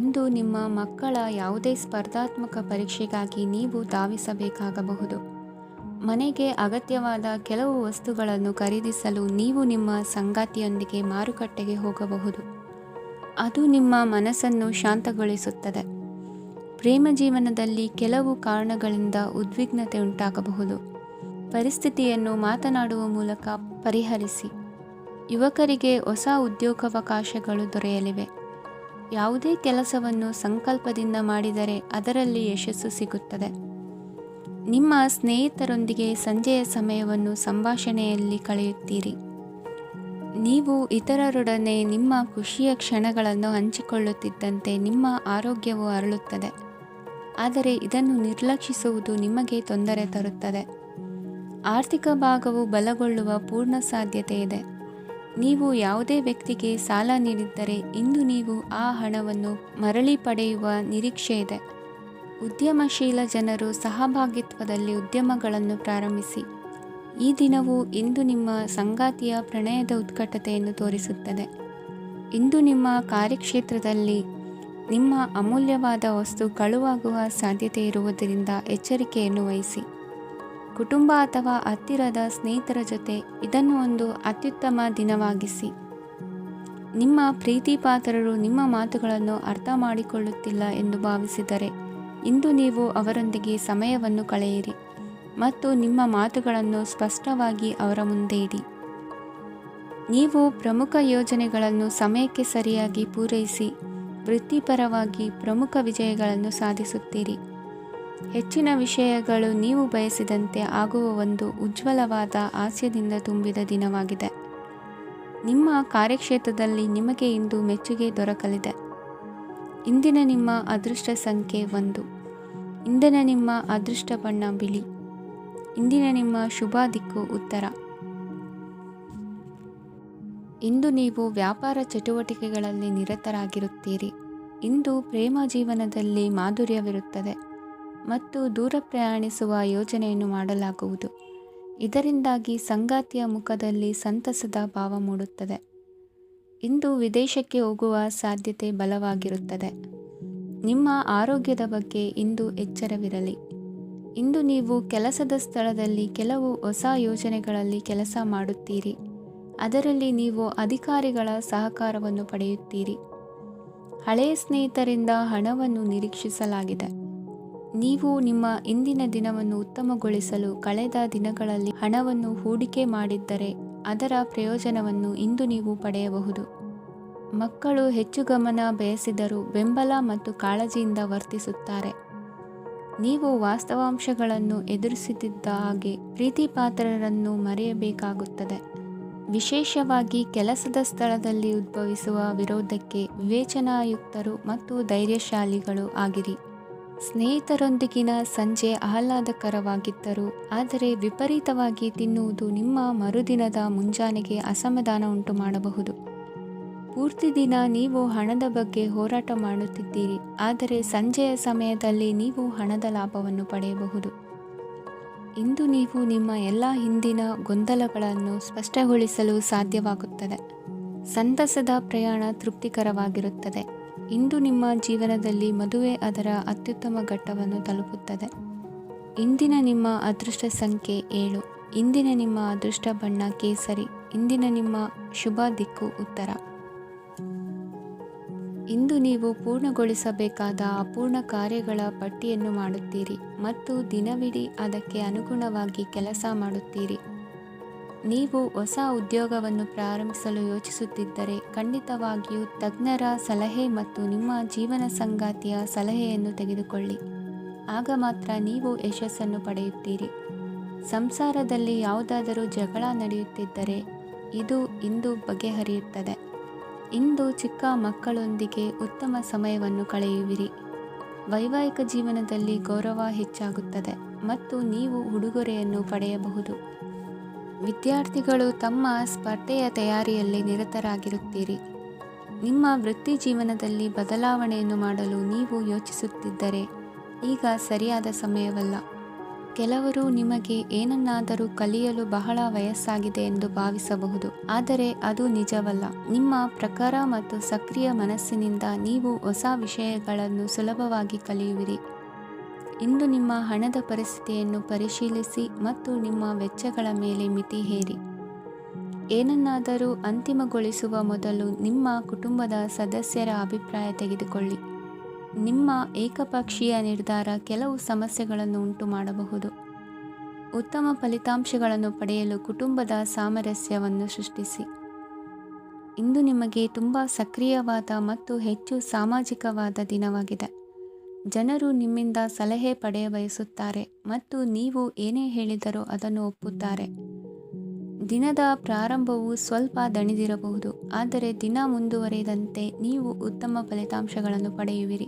ಇಂದು ನಿಮ್ಮ ಮಕ್ಕಳ ಯಾವುದೇ ಸ್ಪರ್ಧಾತ್ಮಕ ಪರೀಕ್ಷೆಗಾಗಿ ನೀವು ಧಾವಿಸಬೇಕಾಗಬಹುದು. ಮನೆಗೆ ಅಗತ್ಯವಾದ ಕೆಲವು ವಸ್ತುಗಳನ್ನು ಖರೀದಿಸಲು ನೀವು ನಿಮ್ಮ ಸಂಗಾತಿಯೊಂದಿಗೆ ಮಾರುಕಟ್ಟೆಗೆ ಹೋಗಬಹುದು. ಅದು ನಿಮ್ಮ ಮನಸ್ಸನ್ನು ಶಾಂತಗೊಳಿಸುತ್ತದೆ. ಪ್ರೇಮ ಜೀವನದಲ್ಲಿ ಕೆಲವು ಕಾರಣಗಳಿಂದ ಉದ್ವಿಗ್ನತೆ ಉಂಟಾಗಬಹುದು. ಪರಿಸ್ಥಿತಿಯನ್ನು ಮಾತನಾಡುವ ಮೂಲಕ ಪರಿಹರಿಸಿ. ಯುವಕರಿಗೆ ಹೊಸ ಉದ್ಯೋಗಾವಕಾಶಗಳು ದೊರೆಯಲಿವೆ. ಯಾವುದೇ ಕೆಲಸವನ್ನು ಸಂಕಲ್ಪದಿಂದ ಮಾಡಿದರೆ ಅದರಲ್ಲಿ ಯಶಸ್ಸು ಸಿಗುತ್ತದೆ. ನಿಮ್ಮ ಸ್ನೇಹಿತರೊಂದಿಗೆ ಸಂಜೆಯ ಸಮಯವನ್ನು ಸಂಭಾಷಣೆಯಲ್ಲಿ ಕಳೆಯುತ್ತೀರಿ. ನೀವು ಇತರರೊಡನೆ ನಿಮ್ಮ ಖುಷಿಯ ಕ್ಷಣಗಳನ್ನು ಹಂಚಿಕೊಳ್ಳುತ್ತಿದ್ದಂತೆ ನಿಮ್ಮ ಆರೋಗ್ಯವು ಅರಳುತ್ತದೆ. ಆದರೆ ಇದನ್ನು ನಿರ್ಲಕ್ಷಿಸುವುದು ನಿಮಗೆ ತೊಂದರೆ ತರುತ್ತದೆ. ಆರ್ಥಿಕ ಭಾಗವು ಬಲಗೊಳ್ಳುವ ಪೂರ್ಣ ಸಾಧ್ಯತೆ ಇದೆ. ನೀವು ಯಾವುದೇ ವ್ಯಕ್ತಿಗೆ ಸಾಲ ನೀಡಿದ್ದರೆ ಇಂದು ನೀವು ಆ ಹಣವನ್ನು ಮರಳಿ ಪಡೆಯುವ ನಿರೀಕ್ಷೆ ಇದೆ. ಉದ್ಯಮಶೀಲ ಜನರು ಸಹಭಾಗಿತ್ವದಲ್ಲಿ ಉದ್ಯಮಗಳನ್ನು ಪ್ರಾರಂಭಿಸಿ. ಈ ದಿನವು ಇಂದು ನಿಮ್ಮ ಸಂಗಾತಿಯ ಪ್ರಣಯದ ಉತ್ಕಟತೆಯನ್ನು ತೋರಿಸುತ್ತದೆ. ಇಂದು ನಿಮ್ಮ ಕಾರ್ಯಕ್ಷೇತ್ರದಲ್ಲಿ ನಿಮ್ಮ ಅಮೂಲ್ಯವಾದ ವಸ್ತು ಕಳುವಾಗುವ ಸಾಧ್ಯತೆ ಇರುವುದರಿಂದ ಎಚ್ಚರಿಕೆಯನ್ನು ವಹಿಸಿ. ಕುಟುಂಬ ಅಥವಾ ಹತ್ತಿರದ ಸ್ನೇಹಿತರ ಜೊತೆ ಇದನ್ನು ಒಂದು ಅತ್ಯುತ್ತಮ ದಿನವಾಗಿಸಿ. ನಿಮ್ಮ ಪ್ರೀತಿಪಾತ್ರರು ನಿಮ್ಮ ಮಾತುಗಳನ್ನು ಅರ್ಥ ಮಾಡಿಕೊಳ್ಳುತ್ತಿಲ್ಲ ಎಂದು ಭಾವಿಸಿದರೆ ಇಂದು ನೀವು ಅವರೊಂದಿಗೆ ಸಮಯವನ್ನು ಕಳೆಯಿರಿ ಮತ್ತು ನಿಮ್ಮ ಮಾತುಗಳನ್ನು ಸ್ಪಷ್ಟವಾಗಿ ಅವರ ಮುಂದೆ ಇಡಿ. ನೀವು ಪ್ರಮುಖ ಯೋಜನೆಗಳನ್ನು ಸಮಯಕ್ಕೆ ಸರಿಯಾಗಿ ಪೂರೈಸಿ ವೃತ್ತಿಪರವಾಗಿ ಪ್ರಮುಖ ವಿಜಯಗಳನ್ನು ಸಾಧಿಸುತ್ತೀರಿ. ಹೆಚ್ಚಿನ ವಿಷಯಗಳು ನೀವು ಬಯಸಿದಂತೆ ಆಗುವ ಒಂದು ಉಜ್ವಲವಾದ ಹಾಸ್ಯದಿಂದ ತುಂಬಿದ ದಿನವಾಗಿದೆ. ನಿಮ್ಮ ಕಾರ್ಯಕ್ಷೇತ್ರದಲ್ಲಿ ನಿಮಗೆ ಇಂದು ಮೆಚ್ಚುಗೆ ದೊರಕಲಿದೆ. ಇಂದಿನ ನಿಮ್ಮ ಅದೃಷ್ಟ ಸಂಖ್ಯೆ 1. ಇಂದಿನ ನಿಮ್ಮ ಅದೃಷ್ಟ ಬಣ್ಣ ಬಿಳಿ. ಇಂದಿನ ನಿಮ್ಮ ಶುಭ ದಿಕ್ಕು ಉತ್ತರ. ಇಂದು ನೀವು ವ್ಯಾಪಾರ ಚಟುವಟಿಕೆಗಳಲ್ಲಿ ನಿರತರಾಗಿರುತ್ತೀರಿ. ಇಂದು ಪ್ರೇಮ ಜೀವನದಲ್ಲಿ ಮಾಧುರ್ಯವಿರುತ್ತದೆ ಮತ್ತು ದೂರ ಪ್ರಯಾಣಿಸುವ ಯೋಜನೆಯನ್ನು ಮಾಡಲಾಗುವುದು. ಇದರಿಂದಾಗಿ ಸಂಗಾತಿಯ ಮುಖದಲ್ಲಿ ಸಂತಸದ ಭಾವ ಮೂಡುತ್ತದೆ. ಇಂದು ವಿದೇಶಕ್ಕೆ ಹೋಗುವ ಸಾಧ್ಯತೆ ಬಲವಾಗಿರುತ್ತದೆ. ನಿಮ್ಮ ಆರೋಗ್ಯದ ಬಗ್ಗೆ ಇಂದು ಎಚ್ಚರವಿರಲಿ. ಇಂದು ನೀವು ಕೆಲಸದ ಸ್ಥಳದಲ್ಲಿ ಕೆಲವು ಹೊಸ ಯೋಜನೆಗಳಲ್ಲಿ ಕೆಲಸ ಮಾಡುತ್ತೀರಿ. ಅದರಲ್ಲಿ ನೀವು ಅಧಿಕಾರಿಗಳ ಸಹಕಾರವನ್ನು ಪಡೆಯುತ್ತೀರಿ. ಹಳೆಯ ಸ್ನೇಹಿತರಿಂದ ಹಣವನ್ನು ನಿರೀಕ್ಷಿಸಲಾಗಿದೆ. ನೀವು ನಿಮ್ಮ ಇಂದಿನ ದಿನವನ್ನು ಉತ್ತಮಗೊಳಿಸಲು ಕಳೆದ ದಿನಗಳಲ್ಲಿ ಹಣವನ್ನು ಹೂಡಿಕೆ ಮಾಡಿದ್ದರೆ ಅದರ ಪ್ರಯೋಜನವನ್ನು ಇಂದು ನೀವು ಪಡೆಯಬಹುದು. ಮಕ್ಕಳು ಹೆಚ್ಚು ಗಮನ ಬಯಸಿದರೂ ಬೆಂಬಲ ಮತ್ತು ಕಾಳಜಿಯಿಂದ ವರ್ತಿಸುತ್ತಾರೆ. ನೀವು ವಾಸ್ತವಾಂಶಗಳನ್ನು ಎದುರಿಸುತ್ತಿದ್ದ ಹಾಗೆ ಪ್ರೀತಿಪಾತ್ರರನ್ನು ಮರೆಯಬೇಕಾಗುತ್ತದೆ. ವಿಶೇಷವಾಗಿ ಕೆಲಸದ ಸ್ಥಳದಲ್ಲಿ ಉದ್ಭವಿಸುವ ವಿರೋಧಕ್ಕೆ ವಿವೇಚನಾಯುಕ್ತರು ಮತ್ತು ಧೈರ್ಯಶಾಲಿಗಳು ಆಗಿರಿ. ಸ್ನೇಹಿತರೊಂದಿಗಿನ ಸಂಜೆ ಆಹ್ಲಾದಕರವಾಗಿದ್ದರೂ ಆದರೆ ವಿಪರೀತವಾಗಿ ತಿನ್ನುವುದು ನಿಮ್ಮ ಮರುದಿನದ ಮುಂಜಾನೆಗೆ ಅಸಮಾಧಾನ ಉಂಟು ಮಾಡಬಹುದು. ಪೂರ್ತಿ ದಿನ ನೀವು ಹಣದ ಬಗ್ಗೆ ಹೋರಾಟ ಮಾಡುತ್ತಿದ್ದೀರಿ, ಆದರೆ ಸಂಜೆಯ ಸಮಯದಲ್ಲಿ ನೀವು ಹಣದ ಲಾಭವನ್ನು ಪಡೆಯಬಹುದು. ಇಂದು ನೀವು ನಿಮ್ಮ ಎಲ್ಲ ಹಿಂದಿನ ಗೊಂದಲಗಳನ್ನು ಸ್ಪಷ್ಟಗೊಳಿಸಲು ಸಾಧ್ಯವಾಗುತ್ತದೆ. ಸಂತಸದ ಪ್ರಯಾಣ ತೃಪ್ತಿಕರವಾಗಿರುತ್ತದೆ. ಇಂದು ನಿಮ್ಮ ಜೀವನದಲ್ಲಿ ಮದುವೆ ಅದರ ಅತ್ಯುತ್ತಮ ಘಟ್ಟವನ್ನು ತಲುಪುತ್ತದೆ. ಇಂದಿನ ನಿಮ್ಮ ಅದೃಷ್ಟ ಸಂಖ್ಯೆ 7. ಇಂದಿನ ನಿಮ್ಮ ಅದೃಷ್ಟ ಬಣ್ಣ ಕೇಸರಿ. ಇಂದಿನ ನಿಮ್ಮ ಶುಭ ದಿಕ್ಕು ಉತ್ತರ. ಇಂದು ನೀವು ಪೂರ್ಣಗೊಳಿಸಬೇಕಾದ ಅಪೂರ್ಣ ಕಾರ್ಯಗಳ ಪಟ್ಟಿಯನ್ನು ಮಾಡುತ್ತೀರಿ ಮತ್ತು ದಿನವಿಡೀ ಅದಕ್ಕೆ ಅನುಗುಣವಾಗಿ ಕೆಲಸ ಮಾಡುತ್ತೀರಿ. ನೀವು ಹೊಸ ಉದ್ಯೋಗವನ್ನು ಪ್ರಾರಂಭಿಸಲು ಯೋಚಿಸುತ್ತಿದ್ದರೆ ಖಂಡಿತವಾಗಿಯೂ ತಜ್ಞರ ಸಲಹೆ ಮತ್ತು ನಿಮ್ಮ ಜೀವನ ಸಂಗಾತಿಯ ಸಲಹೆಯನ್ನು ತೆಗೆದುಕೊಳ್ಳಿ. ಆಗ ಮಾತ್ರ ನೀವು ಯಶಸ್ಸನ್ನು ಪಡೆಯುತ್ತೀರಿ. ಸಂಸಾರದಲ್ಲಿ ಯಾವುದಾದರೂ ಜಗಳ ನಡೆಯುತ್ತಿದ್ದರೆ ಇದು ಇಂದು ಬಗೆಹರಿಯುತ್ತದೆ. ಇಂದು ಚಿಕ್ಕ ಮಕ್ಕಳೊಂದಿಗೆ ಉತ್ತಮ ಸಮಯವನ್ನು ಕಳೆಯುವಿರಿ. ವೈವಾಹಿಕ ಜೀವನದಲ್ಲಿ ಗೌರವ ಹೆಚ್ಚಾಗುತ್ತದೆ ಮತ್ತು ನೀವು ಉಡುಗೊರೆಯನ್ನು ಪಡೆಯಬಹುದು. ವಿದ್ಯಾರ್ಥಿಗಳು ತಮ್ಮ ಸ್ಪರ್ಧೆಯ ತಯಾರಿಯಲ್ಲಿ ನಿರತರಾಗಿರುತ್ತೀರಿ. ನಿಮ್ಮ ವೃತ್ತಿ ಜೀವನದಲ್ಲಿ ಬದಲಾವಣೆಯನ್ನು ಮಾಡಲು ನೀವು ಯೋಚಿಸುತ್ತಿದ್ದರೆ ಈಗ ಸರಿಯಾದ ಸಮಯವಲ್ಲ. ಕೆಲವರು ನಿಮಗೆ ಏನನ್ನಾದರೂ ಕಲಿಯಲು ಬಹಳ ವಯಸ್ಸಾಗಿದೆ ಎಂದು ಭಾವಿಸಬಹುದು, ಆದರೆ ಅದು ನಿಜವಲ್ಲ. ನಿಮ್ಮ ಪ್ರಖರ ಮತ್ತು ಸಕ್ರಿಯ ಮನಸ್ಸಿನಿಂದ ನೀವು ಹೊಸ ವಿಷಯಗಳನ್ನು ಸುಲಭವಾಗಿ ಕಲಿಯುವಿರಿ. ಇಂದು ನಿಮ್ಮ ಹಣದ ಪರಿಸ್ಥಿತಿಯನ್ನು ಪರಿಶೀಲಿಸಿ ಮತ್ತು ನಿಮ್ಮ ವೆಚ್ಚಗಳ ಮೇಲೆ ಮಿತಿ ಹೇರಿ. ಏನನ್ನಾದರೂ ಅಂತಿಮಗೊಳಿಸುವ ಮೊದಲು ನಿಮ್ಮ ಕುಟುಂಬದ ಸದಸ್ಯರ ಅಭಿಪ್ರಾಯ ತೆಗೆದುಕೊಳ್ಳಿ. ನಿಮ್ಮ ಏಕಪಕ್ಷೀಯ ನಿರ್ಧಾರ ಕೆಲವು ಸಮಸ್ಯೆಗಳನ್ನು ಉಂಟು ಮಾಡಬಹುದು. ಉತ್ತಮ ಫಲಿತಾಂಶಗಳನ್ನು ಪಡೆಯಲು ಕುಟುಂಬದ ಸಾಮರಸ್ಯವನ್ನು ಸೃಷ್ಟಿಸಿ. ಇಂದು ನಿಮಗೆ ತುಂಬ ಸಕ್ರಿಯವಾದ ಮತ್ತು ಹೆಚ್ಚು ಸಾಮಾಜಿಕವಾದ ದಿನವಾಗಿದೆ. ಜನರು ನಿಮ್ಮಿಂದ ಸಲಹೆ ಪಡೆಯ ಬಯಸುತ್ತಾರೆ ಮತ್ತು ನೀವು ಏನೇ ಹೇಳಿದರೂ ಅದನ್ನು ಒಪ್ಪುತ್ತಾರೆ. ದಿನದ ಪ್ರಾರಂಭವು ಸ್ವಲ್ಪ ದಣಿದಿರಬಹುದು, ಆದರೆ ದಿನ ಮುಂದುವರಿದಂತೆ ನೀವು ಉತ್ತಮ ಫಲಿತಾಂಶಗಳನ್ನು ಪಡೆಯುವಿರಿ.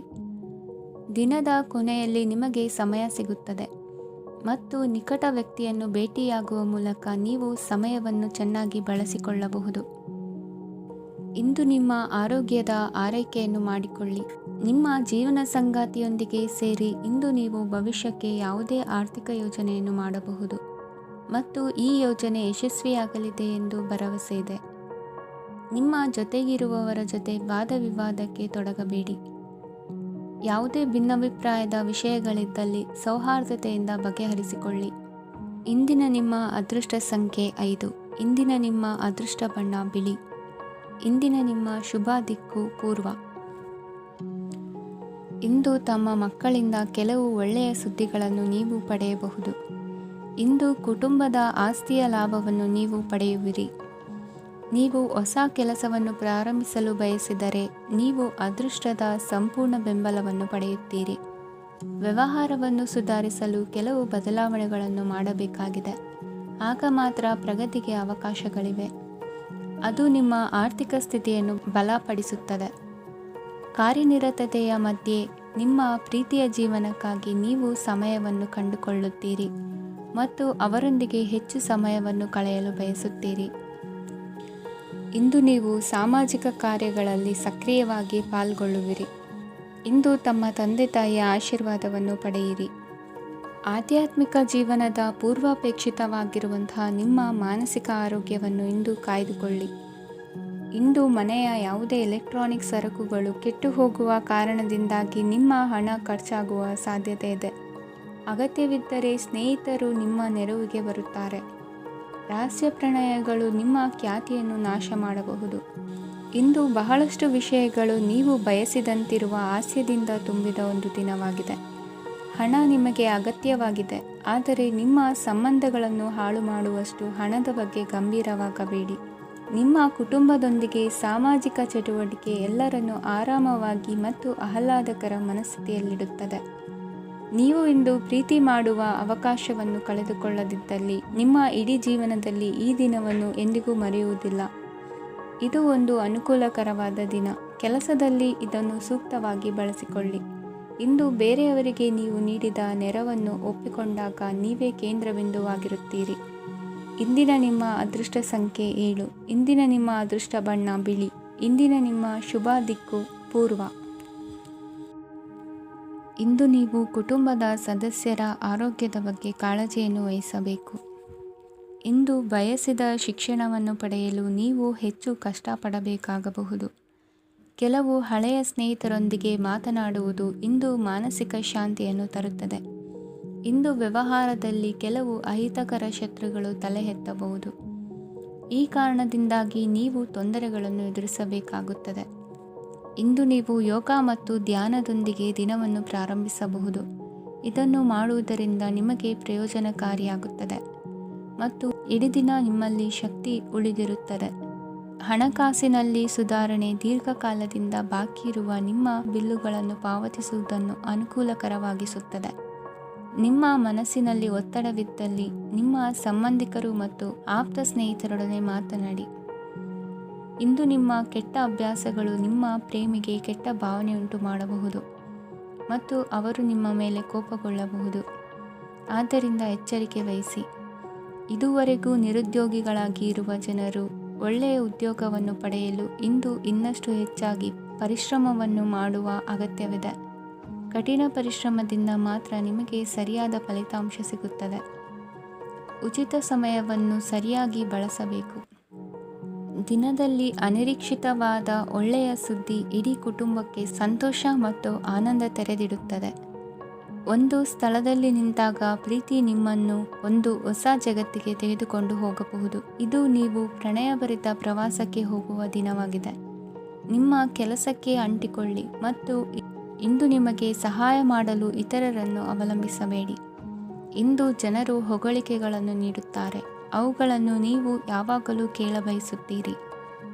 ದಿನದ ಕೊನೆಯಲ್ಲಿ ನಿಮಗೆ ಸಮಯ ಸಿಗುತ್ತದೆ ಮತ್ತು ನಿಕಟ ವ್ಯಕ್ತಿಯನ್ನು ಭೇಟಿಯಾಗುವ ಮೂಲಕ ನೀವು ಸಮಯವನ್ನು ಚೆನ್ನಾಗಿ ಬಳಸಿಕೊಳ್ಳಬಹುದು. ಇಂದು ನಿಮ್ಮ ಆರೋಗ್ಯದ ಆರೈಕೆಯನ್ನು ಮಾಡಿಕೊಳ್ಳಿ. ನಿಮ್ಮ ಜೀವನ ಸಂಗಾತಿಯೊಂದಿಗೆ ಸೇರಿ ಇಂದು ನೀವು ಭವಿಷ್ಯಕ್ಕೆ ಯಾವುದೇ ಆರ್ಥಿಕ ಯೋಜನೆಯನ್ನು ಮಾಡಬಹುದು ಮತ್ತು ಈ ಯೋಜನೆ ಯಶಸ್ವಿಯಾಗಲಿದೆ ಎಂದು ಭರವಸೆ ಇದೆ. ನಿಮ್ಮ ಜೊತೆಗಿರುವವರ ಜೊತೆ ವಾದವಿವಾದಕ್ಕೆ ತೊಡಗಬೇಡಿ. ಯಾವುದೇ ಭಿನ್ನಾಭಿಪ್ರಾಯದ ವಿಷಯಗಳಿದ್ದಲ್ಲಿ ಸೌಹಾರ್ದತೆಯಿಂದ ಬಗೆಹರಿಸಿಕೊಳ್ಳಿ. ಇಂದಿನ ನಿಮ್ಮ ಅದೃಷ್ಟ ಸಂಖ್ಯೆ 5. ಇಂದಿನ ನಿಮ್ಮ ಅದೃಷ್ಟ ಬಣ್ಣ ಬಿಳಿ. ಇಂದಿನ ನಿಮ್ಮ ಶುಭ ದಿಕ್ಕು ಪೂರ್ವ. ಇಂದು ತಮ್ಮ ಮಕ್ಕಳಿಂದ ಕೆಲವು ಒಳ್ಳೆಯ ಸುದ್ದಿಗಳನ್ನು ನೀವು ಪಡೆಯಬಹುದು. ಇಂದು ಕುಟುಂಬದ ಆಸ್ತಿಯ ಲಾಭವನ್ನು ನೀವು ಪಡೆಯುವಿರಿ. ನೀವು ಹೊಸ ಕೆಲಸವನ್ನು ಪ್ರಾರಂಭಿಸಲು ಬಯಸಿದರೆ ನೀವು ಅದೃಷ್ಟದ ಸಂಪೂರ್ಣ ಬೆಂಬಲವನ್ನು ಪಡೆಯುತ್ತೀರಿ. ವ್ಯವಹಾರವನ್ನು ಸುಧಾರಿಸಲು ಕೆಲವು ಬದಲಾವಣೆಗಳನ್ನು ಮಾಡಬೇಕಾಗಿದೆ. ಆಗ ಮಾತ್ರ ಪ್ರಗತಿಗೆ ಅವಕಾಶಗಳಿವೆ. ಅದು ನಿಮ್ಮ ಆರ್ಥಿಕ ಸ್ಥಿತಿಯನ್ನು ಬಲಪಡಿಸುತ್ತದೆ. ಕಾರ್ಯನಿರತತೆಯ ಮಧ್ಯೆ ನಿಮ್ಮ ಪ್ರೀತಿಯ ಜೀವನಕ್ಕಾಗಿ ನೀವು ಸಮಯವನ್ನು ಕಂಡುಕೊಳ್ಳುತ್ತೀರಿ ಮತ್ತು ಅವರೊಂದಿಗೆ ಹೆಚ್ಚು ಸಮಯವನ್ನು ಕಳೆಯಲು ಬಯಸುತ್ತೀರಿ. ಇಂದು ನೀವು ಸಾಮಾಜಿಕ ಕಾರ್ಯಗಳಲ್ಲಿ ಸಕ್ರಿಯವಾಗಿ ಪಾಲ್ಗೊಳ್ಳುವಿರಿ. ಇಂದು ತಮ್ಮ ತಂದೆ ತಾಯಿಯ ಆಶೀರ್ವಾದವನ್ನು ಪಡೆಯಿರಿ. ಆಧ್ಯಾತ್ಮಿಕ ಜೀವನದ ಪೂರ್ವಾಪೇಕ್ಷಿತವಾಗಿರುವಂತಹ ನಿಮ್ಮ ಮಾನಸಿಕ ಆರೋಗ್ಯವನ್ನು ಇಂದು ಕಾಯ್ದುಕೊಳ್ಳಿ. ಇಂದು ಮನೆಯ ಯಾವುದೇ ಎಲೆಕ್ಟ್ರಾನಿಕ್ ಸರಕುಗಳು ಕೆಟ್ಟು ಹೋಗುವ ಕಾರಣದಿಂದಾಗಿ ನಿಮ್ಮ ಹಣ ಖರ್ಚಾಗುವ ಸಾಧ್ಯತೆ ಇದೆ. ಅಗತ್ಯವಿದ್ದರೆ ಸ್ನೇಹಿತರು ನಿಮ್ಮ ನೆರವಿಗೆ ಬರುತ್ತಾರೆ. ರಹಸ್ಯ ಪ್ರಣಯಗಳು ನಿಮ್ಮ ಖ್ಯಾತಿಯನ್ನು ನಾಶ ಮಾಡಬಹುದು. ಇಂದು ಬಹಳಷ್ಟು ವಿಷಯಗಳು ನೀವು ಬಯಸಿದಂತಿರುವ ಹಾಸ್ಯದಿಂದ ತುಂಬಿದ ಒಂದು ದಿನವಾಗಿದೆ. ಹಣ ನಿಮಗೆ ಅಗತ್ಯವಾಗಿದೆ, ಆದರೆ ನಿಮ್ಮ ಸಂಬಂಧಗಳನ್ನು ಹಾಳು ಮಾಡುವಷ್ಟು ಹಣದ ಬಗ್ಗೆ ಗಂಭೀರವಾಗಬೇಡಿ. ನಿಮ್ಮ ಕುಟುಂಬದೊಂದಿಗೆ ಸಾಮಾಜಿಕ ಚಟುವಟಿಕೆ ಎಲ್ಲರನ್ನೂ ಆರಾಮವಾಗಿ ಮತ್ತು ಆಹ್ಲಾದಕರ ಮನಸ್ಥಿತಿಯಲ್ಲಿಡುತ್ತದೆ. ನೀವು ಇಂದು ಪ್ರೀತಿ ಮಾಡುವ ಅವಕಾಶವನ್ನು ಕಳೆದುಕೊಳ್ಳದಿದ್ದಲ್ಲಿ ನಿಮ್ಮ ಇಡೀ ಜೀವನದಲ್ಲಿ ಈ ದಿನವನ್ನು ಎಂದಿಗೂ ಮರೆಯುವುದಿಲ್ಲ. ಇದು ಒಂದು ಅನುಕೂಲಕರವಾದ ದಿನ. ಕೆಲಸದಲ್ಲಿ ಇದನ್ನು ಸೂಕ್ತವಾಗಿ ಬಳಸಿಕೊಳ್ಳಿ. ಇಂದು ಬೇರೆಯವರಿಗೆ ನೀವು ನೀಡಿದ ನೆರವನ್ನು ಒಪ್ಪಿಕೊಂಡಾಗ ನೀವೇ ಕೇಂದ್ರಬಿಂದುವಾಗಿರುತ್ತೀರಿ. ಇಂದಿನ ನಿಮ್ಮ ಅದೃಷ್ಟ ಸಂಖ್ಯೆ 7. ಇಂದಿನ ನಿಮ್ಮ ಅದೃಷ್ಟ ಬಣ್ಣ ಬಿಳಿ. ಇಂದಿನ ನಿಮ್ಮ ಶುಭ ದಿಕ್ಕು ಪೂರ್ವ. ಇಂದು ನೀವು ಕುಟುಂಬದ ಸದಸ್ಯರ ಆರೋಗ್ಯದ ಬಗ್ಗೆ ಕಾಳಜಿಯನ್ನು ವಹಿಸಬೇಕು. ಇಂದು ಬಯಸಿದ ಶಿಕ್ಷಣವನ್ನು ಪಡೆಯಲು ನೀವು ಹೆಚ್ಚು ಕಷ್ಟಪಡಬೇಕಾಗಬಹುದು. ಕೆಲವು ಹಳೆಯ ಸ್ನೇಹಿತರೊಂದಿಗೆ ಮಾತನಾಡುವುದು ಇಂದು ಮಾನಸಿಕ ಶಾಂತಿಯನ್ನು ತರುತ್ತದೆ. ಇಂದು ವ್ಯವಹಾರದಲ್ಲಿ ಕೆಲವು ಅಹಿತಕರ ಶತ್ರುಗಳು ತಲೆ ಎತ್ತಬಹುದು. ಈ ಕಾರಣದಿಂದಾಗಿ ನೀವು ತೊಂದರೆಗಳನ್ನು ಎದುರಿಸಬೇಕಾಗುತ್ತದೆ. ಇಂದು ನೀವು ಯೋಗ ಮತ್ತು ಧ್ಯಾನದೊಂದಿಗೆ ದಿನವನ್ನು ಪ್ರಾರಂಭಿಸಬಹುದು. ಇದನ್ನು ಮಾಡುವುದರಿಂದ ನಿಮಗೆ ಪ್ರಯೋಜನಕಾರಿಯಾಗುತ್ತದೆ ಮತ್ತು ಇಡೀ ದಿನ ನಿಮ್ಮಲ್ಲಿ ಶಕ್ತಿ ಉಳಿದಿರುತ್ತದೆ. ಹಣಕಾಸಿನಲ್ಲಿ ಸುಧಾರಣೆ ದೀರ್ಘಕಾಲದಿಂದ ಬಾಕಿ ಇರುವ ನಿಮ್ಮ ಬಿಲ್ಲುಗಳನ್ನು ಪಾವತಿಸುವುದನ್ನು ಅನುಕೂಲಕರವಾಗಿಸುತ್ತದೆ. ನಿಮ್ಮ ಮನಸ್ಸಿನಲ್ಲಿ ಒತ್ತಡವಿದ್ದಲ್ಲಿ ನಿಮ್ಮ ಸಂಬಂಧಿಕರು ಮತ್ತು ಆಪ್ತ ಸ್ನೇಹಿತರೊಡನೆ ಮಾತನಾಡಿ. ಇಂದು ನಿಮ್ಮ ಕೆಟ್ಟ ಅಭ್ಯಾಸಗಳು ನಿಮ್ಮ ಪ್ರೇಮಿಗೆ ಕೆಟ್ಟ ಭಾವನೆಯುಂಟು ಮಾಡಬಹುದು ಮತ್ತು ಅವರು ನಿಮ್ಮ ಮೇಲೆ ಕೋಪಗೊಳ್ಳಬಹುದು. ಆದ್ದರಿಂದ ಎಚ್ಚರಿಕೆ ವಹಿಸಿ. ಇದುವರೆಗೂ ನಿರುದ್ಯೋಗಿಗಳಾಗಿ ಇರುವ ಜನರು ಒಳ್ಳೆಯ ಉದ್ಯೋಗವನ್ನು ಪಡೆಯಲು ಇಂದು ಇನ್ನಷ್ಟು ಹೆಚ್ಚಾಗಿ ಪರಿಶ್ರಮವನ್ನು ಮಾಡುವ ಅಗತ್ಯವಿದೆ. ಕಠಿಣ ಪರಿಶ್ರಮದಿಂದ ಮಾತ್ರ ನಿಮಗೆ ಸರಿಯಾದ ಫಲಿತಾಂಶ ಸಿಗುತ್ತದೆ. ಉಚಿತ ಸಮಯವನ್ನು ಸರಿಯಾಗಿ ಬಳಸಬೇಕು. ದಿನದಲ್ಲಿ ಅನಿರೀಕ್ಷಿತವಾದ ಒಳ್ಳೆಯ ಸುದ್ದಿ ಇಡೀ ಕುಟುಂಬಕ್ಕೆ ಸಂತೋಷ ಮತ್ತು ಆನಂದ ತೆರೆದಿಡುತ್ತದೆ. ಒಂದು ಸ್ಥಳದಲ್ಲಿ ನಿಂತಾಗ ಪ್ರೀತಿ ನಿಮ್ಮನ್ನು ಒಂದು ಹೊಸ ಜಗತ್ತಿಗೆ ತೆಗೆದುಕೊಂಡು ಹೋಗಬಹುದು. ಇದು ನೀವು ಪ್ರಣಯಭರಿತ ಪ್ರವಾಸಕ್ಕೆ ಹೋಗುವ ದಿನವಾಗಿದೆ. ನಿಮ್ಮ ಕೆಲಸಕ್ಕೆ ಅಂಟಿಕೊಳ್ಳಿ ಮತ್ತು ಇಂದು ನಿಮಗೆ ಸಹಾಯ ಮಾಡಲು ಇತರರನ್ನು ಅವಲಂಬಿಸಬೇಡಿ. ಇಂದು ಜನರು ಹೊಗಳಿಕೆಗಳನ್ನು ನೀಡುತ್ತಾರೆ, ಅವುಗಳನ್ನು ನೀವು ಯಾವಾಗಲೂ ಕೇಳಬಯಸುತ್ತೀರಿ.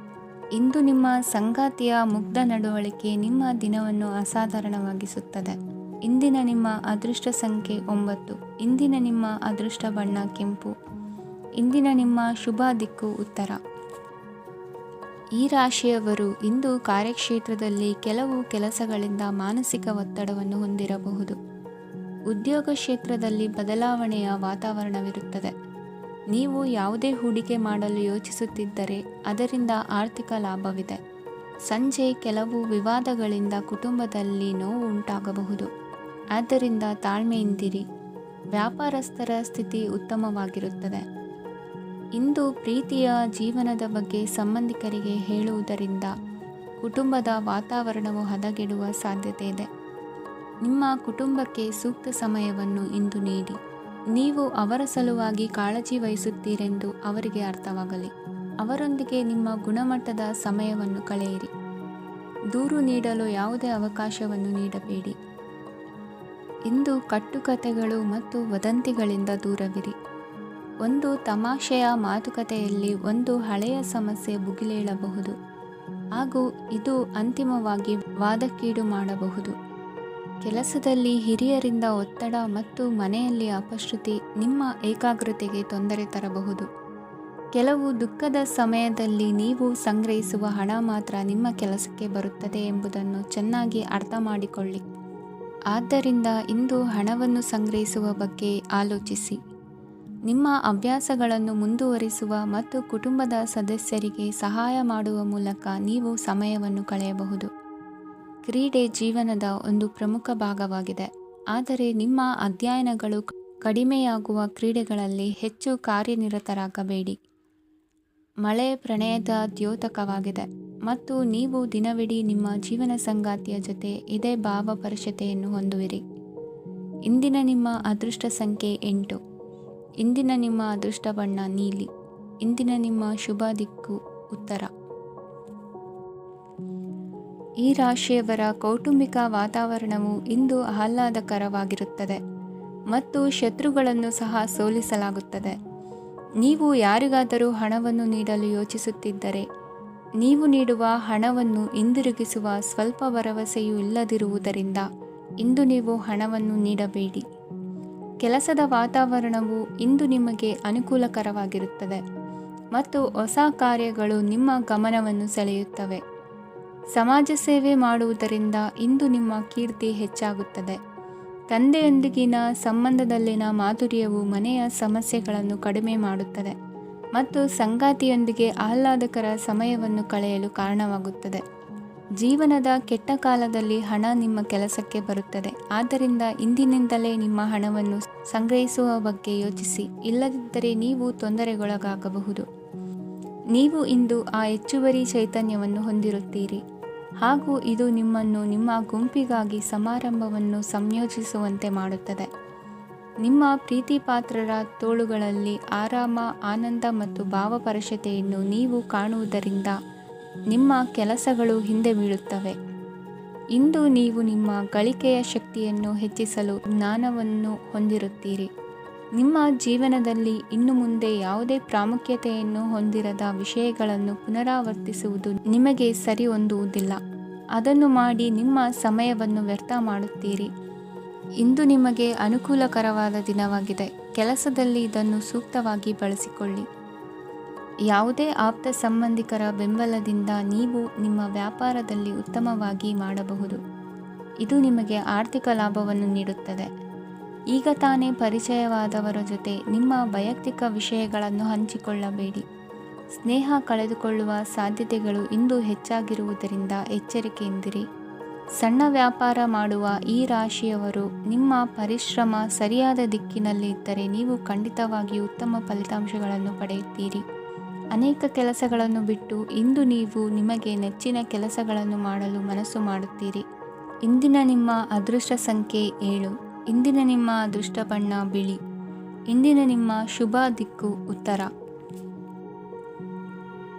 ಇಂದು ನಿಮ್ಮ ಸಂಗಾತಿಯ ಮುಗ್ಧ ನಡವಳಿಕೆ ನಿಮ್ಮ ದಿನವನ್ನು ಅಸಾಧಾರಣವಾಗಿಸುತ್ತದೆ. ಇಂದಿನ ನಿಮ್ಮ ಅದೃಷ್ಟ ಸಂಖ್ಯೆ 9. ಇಂದಿನ ನಿಮ್ಮ ಅದೃಷ್ಟ ಬಣ್ಣ ಕೆಂಪು. ಇಂದಿನ ನಿಮ್ಮ ಶುಭ ದಿಕ್ಕು ಉತ್ತರ. ಈ ರಾಶಿಯವರು ಇಂದು ಕಾರ್ಯಕ್ಷೇತ್ರದಲ್ಲಿ ಕೆಲವು ಕೆಲಸಗಳಿಂದ ಮಾನಸಿಕ ಒತ್ತಡವನ್ನು ಹೊಂದಿರಬಹುದು. ಉದ್ಯೋಗ ಕ್ಷೇತ್ರದಲ್ಲಿ ಬದಲಾವಣೆಯ ವಾತಾವರಣವಿರುತ್ತದೆ. ನೀವು ಯಾವುದೇ ಹೂಡಿಕೆ ಮಾಡಲು ಯೋಚಿಸುತ್ತಿದ್ದರೆ ಅದರಿಂದ ಆರ್ಥಿಕ ಲಾಭವಿದೆ. ಸಂಜೆ ಕೆಲವು ವಿವಾದಗಳಿಂದ ಕುಟುಂಬದಲ್ಲಿ ನೋವು ಉಂಟಾಗಬಹುದು. ಆದ್ದರಿಂದ ತಾಳ್ಮೆಯಿಂದಿರಿ. ವ್ಯಾಪಾರಸ್ಥರ ಸ್ಥಿತಿ ಉತ್ತಮವಾಗಿರುತ್ತದೆ. ಇಂದು ಪ್ರೀತಿಯ ಜೀವನದ ಬಗ್ಗೆ ಸಂಬಂಧಿಕರಿಗೆ ಹೇಳುವುದರಿಂದ ಕುಟುಂಬದ ವಾತಾವರಣವು ಹದಗೆಡುವ ಸಾಧ್ಯತೆ ಇದೆ. ನಿಮ್ಮ ಕುಟುಂಬಕ್ಕೆ ಸೂಕ್ತ ಸಮಯವನ್ನು ಇಂದು ನೀಡಿ. ನೀವು ಅವರ ಸಲುವಾಗಿ ಕಾಳಜಿ ವಹಿಸುತ್ತೀರೆಂದು ಅವರಿಗೆ ಅರ್ಥವಾಗಲಿ. ಅವರೊಂದಿಗೆ ನಿಮ್ಮ ಗುಣಮಟ್ಟದ ಸಮಯವನ್ನು ಕಳೆಯಿರಿ. ದೂರು ನೀಡಲು ಯಾವುದೇ ಅವಕಾಶವನ್ನು ನೀಡಬೇಡಿ. ಇಂದು ಕಟ್ಟುಕತೆಗಳು ಮತ್ತು ವದಂತಿಗಳಿಂದ ದೂರವಿರಿ. ಒಂದು ತಮಾಷೆಯ ಮಾತುಕತೆಯಲ್ಲಿ ಒಂದು ಹಳೆಯ ಸಮಸ್ಯೆ ಭುಗಿಲೇಳಬಹುದು ಹಾಗೂ ಇದು ಅಂತಿಮವಾಗಿ ವಾದಕ್ಕೀಡು ಮಾಡಬಹುದು. ಕೆಲಸದಲ್ಲಿ ಹಿರಿಯರಿಂದ ಒತ್ತಡ ಮತ್ತು ಮನೆಯಲ್ಲಿ ಅಪಶ್ರುತಿ ನಿಮ್ಮ ಏಕಾಗ್ರತೆಗೆ ತೊಂದರೆ ತರಬಹುದು. ಕೆಲವು ದುಃಖದ ಸಮಯದಲ್ಲಿ ನೀವು ಸಂಗ್ರಹಿಸುವ ಹಣ ಮಾತ್ರ ನಿಮ್ಮ ಕೆಲಸಕ್ಕೆ ಬರುತ್ತದೆ ಎಂಬುದನ್ನು ಚೆನ್ನಾಗಿ ಅರ್ಥ ಮಾಡಿಕೊಳ್ಳಿ. ಆದ್ದರಿಂದ ಇಂದು ಹಣವನ್ನು ಸಂಗ್ರಹಿಸುವ ಬಗ್ಗೆ ಆಲೋಚಿಸಿ. ನಿಮ್ಮ ಅಭ್ಯಾಸಗಳನ್ನು ಮುಂದುವರಿಸುವ ಮತ್ತು ಕುಟುಂಬದ ಸದಸ್ಯರಿಗೆ ಸಹಾಯ ಮಾಡುವ ಮೂಲಕ ನೀವು ಸಮಯವನ್ನು ಕಳೆಯಬಹುದು. ಕ್ರೀಡೆ ಜೀವನದ ಒಂದು ಪ್ರಮುಖ ಭಾಗವಾಗಿದೆ, ಆದರೆ ನಿಮ್ಮ ಅಧ್ಯಯನಗಳು ಕಡಿಮೆಯಾಗುವ ಕ್ರೀಡೆಗಳಲ್ಲಿ ಹೆಚ್ಚು ಕಾರ್ಯನಿರತರಾಗಬೇಡಿ. ಮಳೆ ಪ್ರಣಯದ ದ್ಯೋತಕವಾಗಿದೆ ಮತ್ತು ನೀವು ದಿನವಿಡೀ ನಿಮ್ಮ ಜೀವನ ಸಂಗಾತಿಯ ಜೊತೆ ಇದೇ ಭಾವಪರಶತೆಯನ್ನು ಹೊಂದುವಿರಿ. ಇಂದಿನ ನಿಮ್ಮ ಅದೃಷ್ಟ ಸಂಖ್ಯೆ 8. ಇಂದಿನ ನಿಮ್ಮ ಅದೃಷ್ಟ ಬಣ್ಣ ನೀಲಿ. ಇಂದಿನ ನಿಮ್ಮ ಶುಭ ದಿಕ್ಕು ಉತ್ತರ. ಈ ರಾಶಿಯವರ ಕೌಟುಂಬಿಕ ವಾತಾವರಣವು ಇಂದು ಆಹ್ಲಾದಕರವಾಗಿರುತ್ತದೆ ಮತ್ತು ಶತ್ರುಗಳನ್ನು ಸಹ ಸೋಲಿಸಲಾಗುತ್ತದೆ. ನೀವು ಯಾರಿಗಾದರೂ ಹಣವನ್ನು ನೀಡಲು ಯೋಚಿಸುತ್ತಿದ್ದರೆ ನೀವು ನೀಡುವ ಹಣವನ್ನು ಹಿಂದಿರುಗಿಸುವ ಸ್ವಲ್ಪ ಭರವಸೆಯೂ ಇಲ್ಲದಿರುವುದರಿಂದ ಇಂದು ನೀವು ಹಣವನ್ನು ನೀಡಬೇಡಿ. ಕೆಲಸದ ವಾತಾವರಣವು ಇಂದು ನಿಮಗೆ ಅನುಕೂಲಕರವಾಗಿರುತ್ತದೆ ಮತ್ತು ಹೊಸ ಕಾರ್ಯಗಳು ನಿಮ್ಮ ಗಮನವನ್ನು ಸೆಳೆಯುತ್ತವೆ. ಸಮಾಜ ಸೇವೆ ಮಾಡುವುದರಿಂದ ಇಂದು ನಿಮ್ಮ ಕೀರ್ತಿ ಹೆಚ್ಚಾಗುತ್ತದೆ. ತಂದೆಯೊಂದಿಗಿನ ಸಂಬಂಧದಲ್ಲಿನ ಮಾಧುರ್ಯವು ಮನೆಯ ಸಮಸ್ಯೆಗಳನ್ನು ಕಡಿಮೆ ಮಾಡುತ್ತದೆ ಮತ್ತು ಸಂಗಾತಿಯೊಂದಿಗೆ ಆಹ್ಲಾದಕರ ಸಮಯವನ್ನು ಕಳೆಯಲು ಕಾರಣವಾಗುತ್ತದೆ. ಜೀವನದ ಕೆಟ್ಟ ಕಾಲದಲ್ಲಿ ಹಣ ನಿಮ್ಮ ಕೆಲಸಕ್ಕೆ ಬರುತ್ತದೆ. ಆದ್ದರಿಂದ ಇಂದಿನಿಂದಲೇ ನಿಮ್ಮ ಹಣವನ್ನು ಸಂಗ್ರಹಿಸುವ ಬಗ್ಗೆ ಯೋಚಿಸಿ, ಇಲ್ಲದಿದ್ದರೆ ನೀವು ತೊಂದರೆಗೊಳಗಾಗಬಹುದು. ನೀವು ಇಂದು ಆ ಹೆಚ್ಚುವರಿ ಚೈತನ್ಯವನ್ನು ಹೊಂದಿರುತ್ತೀರಿ ಹಾಗೂ ಇದು ನಿಮ್ಮನ್ನು ನಿಮ್ಮ ಗುಂಪಿಗಾಗಿ ಸಮಾರಂಭವನ್ನು ಸಂಯೋಜಿಸುವಂತೆ ಮಾಡುತ್ತದೆ. ನಿಮ್ಮ ಪ್ರೀತಿಪಾತ್ರರ ತೋಳುಗಳಲ್ಲಿ ಆರಾಮ, ಆನಂದ ಮತ್ತು ಭಾವಪರಶತೆಯನ್ನು ನೀವು ಕಾಣುವುದರಿಂದ ನಿಮ್ಮ ಕೆಲಸಗಳು ಹಿಂದೆ ಬೀಳುತ್ತವೆ. ಇಂದು ನೀವು ನಿಮ್ಮ ಗಳಿಕೆಯ ಶಕ್ತಿಯನ್ನು ಹೆಚ್ಚಿಸಲು ಜ್ಞಾನವನ್ನು ಹೊಂದಿರುತ್ತೀರಿ. ನಿಮ್ಮ ಜೀವನದಲ್ಲಿ ಇನ್ನು ಮುಂದೆ ಯಾವುದೇ ಪ್ರಾಮುಖ್ಯತೆಯನ್ನು ಹೊಂದಿರದ ವಿಷಯಗಳನ್ನು ಪುನರಾವರ್ತಿಸುವುದು ನಿಮಗೆ ಸರಿ ಹೊಂದುವುದಿಲ್ಲ. ಅದನ್ನು ಮಾಡಿ ನಿಮ್ಮ ಸಮಯವನ್ನು ವ್ಯರ್ಥ ಮಾಡುತ್ತೀರಿ. ಇಂದು ನಿಮಗೆ ಅನುಕೂಲಕರವಾದ ದಿನವಾಗಿದೆ. ಕೆಲಸದಲ್ಲಿ ಇದನ್ನು ಸೂಕ್ತವಾಗಿ ಬಳಸಿಕೊಳ್ಳಿ. ಯಾವುದೇ ಆಪ್ತ ಸಂಬಂಧಿಕರ ಬೆಂಬಲದಿಂದ ನೀವು ನಿಮ್ಮ ವ್ಯಾಪಾರದಲ್ಲಿ ಉತ್ತಮವಾಗಿ ಮಾಡಬಹುದು. ಇದು ನಿಮಗೆ ಆರ್ಥಿಕ ಲಾಭವನ್ನು ನೀಡುತ್ತದೆ. ಈಗ ತಾನೇ ಪರಿಚಯವಾದವರ ಜೊತೆ ನಿಮ್ಮ ವೈಯಕ್ತಿಕ ವಿಷಯಗಳನ್ನು ಹಂಚಿಕೊಳ್ಳಬೇಡಿ. ಸ್ನೇಹ ಕಳೆದುಕೊಳ್ಳುವ ಸಾಧ್ಯತೆಗಳು ಇಂದು ಹೆಚ್ಚಾಗಿರುವುದರಿಂದ ಎಚ್ಚರಿಕೆಯಿಂದಿರಿ. ಸಣ್ಣ ವ್ಯಾಪಾರ ಮಾಡುವ ಈ ರಾಶಿಯವರು ನಿಮ್ಮ ಪರಿಶ್ರಮ ಸರಿಯಾದ ದಿಕ್ಕಿನಲ್ಲಿ ಇದ್ದರೆ ನೀವು ಖಂಡಿತವಾಗಿಯೂ ಉತ್ತಮ ಫಲಿತಾಂಶಗಳನ್ನು ಪಡೆಯುತ್ತೀರಿ. ಅನೇಕ ಕೆಲಸಗಳನ್ನು ಬಿಟ್ಟು ಇಂದು ನೀವು ನಿಮಗೆ ನೆಚ್ಚಿನ ಕೆಲಸಗಳನ್ನು ಮಾಡಲು ಮನಸ್ಸು ಮಾಡುತ್ತೀರಿ. ಇಂದಿನ ನಿಮ್ಮ ಅದೃಷ್ಟ ಸಂಖ್ಯೆ 7. ಇಂದಿನ ನಿಮ್ಮ ಅದೃಷ್ಟ ಬಣ್ಣ ಬಿಳಿ. ಇಂದಿನ ನಿಮ್ಮ ಶುಭ ದಿಕ್ಕು ಉತ್ತರ.